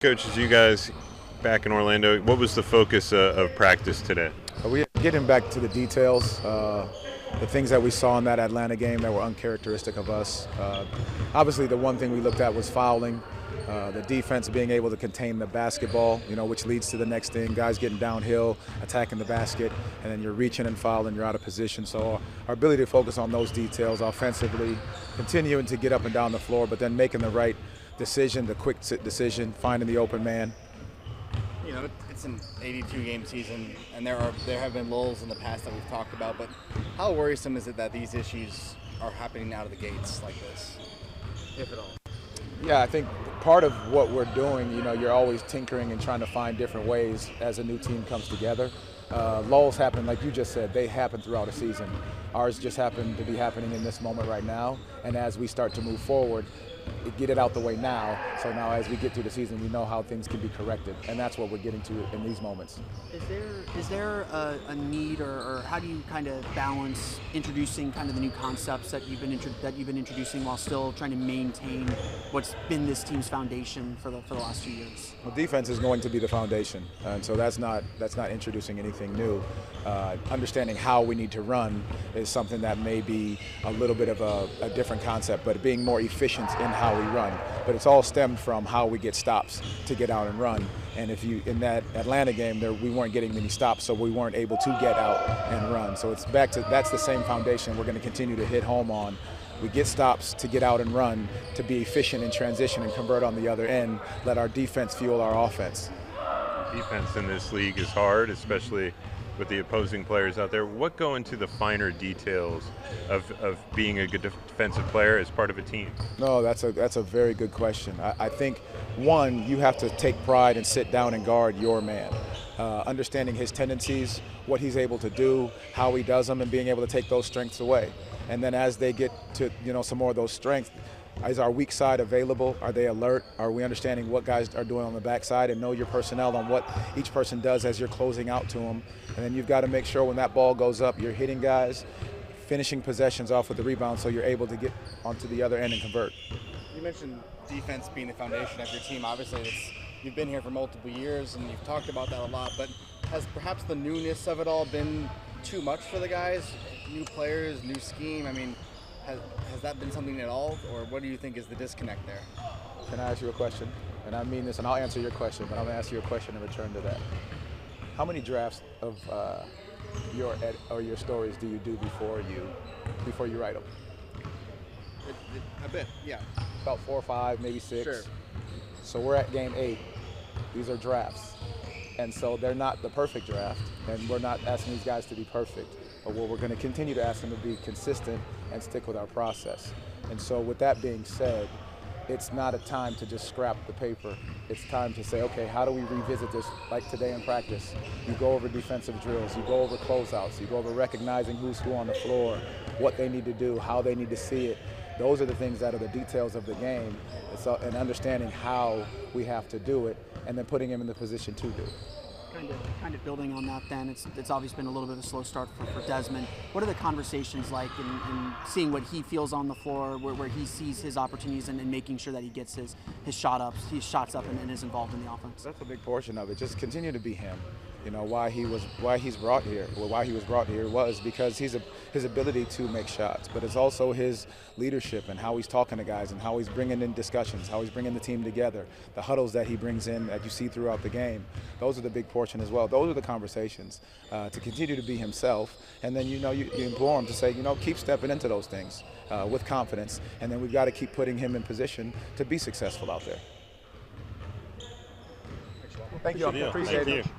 Coach, as you guys back in Orlando, what was the focus of practice today? We're getting back to the details, the things that we saw in that Atlanta game that were uncharacteristic of us. Obviously, the one thing we looked at was fouling, the defense being able to contain the basketball, which leads to the next thing, guys getting downhill, attacking the basket, and then you're reaching and fouling, you're out of position. So our ability to focus on those details offensively, continuing to get up and down the floor, but then making the right decision, the quick decision, finding the open man. It's an 82-game season, and there have been lulls in the past that we've talked about, but how worrisome is it that these issues are happening out of the gates like this, if at all? Yeah, I think part of what we're doing, you're always tinkering and trying to find different ways as a new team comes together. Lulls happen, like you just said, they happen throughout a season. Ours just happen to be happening in this moment right now, and as we start to move forward, get it out the way now, so now as we get through the season, we know how things can be corrected, and that's what we're getting to in these moments. Is there a need, or how do you kind of balance introducing kind of the new concepts that you've been introducing while still trying to maintain what's been this team's foundation for the last few years? Well, defense is going to be the foundation, and so that's not introducing anything new. Understanding how we need to run is something that may be a little bit of a different concept, but being more efficient in how we run. But it's all stemmed from how we get stops to get out and run. And in that Atlanta game, we weren't getting many stops, so we weren't able to get out and run. So it's back to that's the same foundation we're going to continue to hit home on. We get stops to get out and run, to be efficient in transition and convert on the other end. Let our defense fuel our offense. Defense in this league is hard, especially with the opposing players out there. What go into the finer details of being a good defensive player as part of a team? No, that's a very good question. I think, one, you have to take pride and sit down and guard your man. Understanding his tendencies, what he's able to do, how he does them, and being able to take those strengths away. And then as they get to some more of those strengths, is our weak side available? Are they alert? Are we understanding what guys are doing on the backside, and know your personnel on what each person does as you're closing out to them? And then you've got to make sure when that ball goes up, you're hitting guys, finishing possessions off with the rebound so you're able to get onto the other end and convert. You mentioned defense being the foundation of your team. Obviously, you've been here for multiple years, and you've talked about that a lot, but has perhaps the newness of it all been too much for the guys? New players, new scheme? I mean, has that been something at all, or what do you think is the disconnect there? Can I ask you a question? And I mean this, and I'll answer your question, but I'm going to ask you a question in return to that. How many drafts of your stories do you do before you write them? A bit, yeah. About 4 or 5, maybe 6. Sure. So we're at game 8. These are drafts. And so they're not the perfect draft, and we're not asking these guys to be perfect. But what we're going to continue to ask them to be consistent and stick with our process. And so with that being said, it's not a time to just scrap the paper. It's time to say, okay, how do we revisit this like today in practice? You go over defensive drills, you go over closeouts, you go over recognizing who's who on the floor, what they need to do, how they need to see it. Those are the things that are the details of the game, and understanding how we have to do it, and then putting him in the position to do it. Kind of building on that then, it's obviously been a little bit of a slow start for Desmond. What are the conversations like in seeing what he feels on the floor, where he sees his opportunities and making sure that he gets his shots up and is involved in the offense? That's a big portion of it. Just continue to be him. Why he was brought here was because his ability to make shots, but it's also his leadership and how he's talking to guys and how he's bringing in discussions, how he's bringing the team together, the huddles that he brings in that you see throughout the game. Those are the big portion as well. Those are the conversations to continue to be himself, and then you implore him to say, keep stepping into those things with confidence, and then we've got to keep putting him in position to be successful out there. Thank you. Appreciate it. Thank you.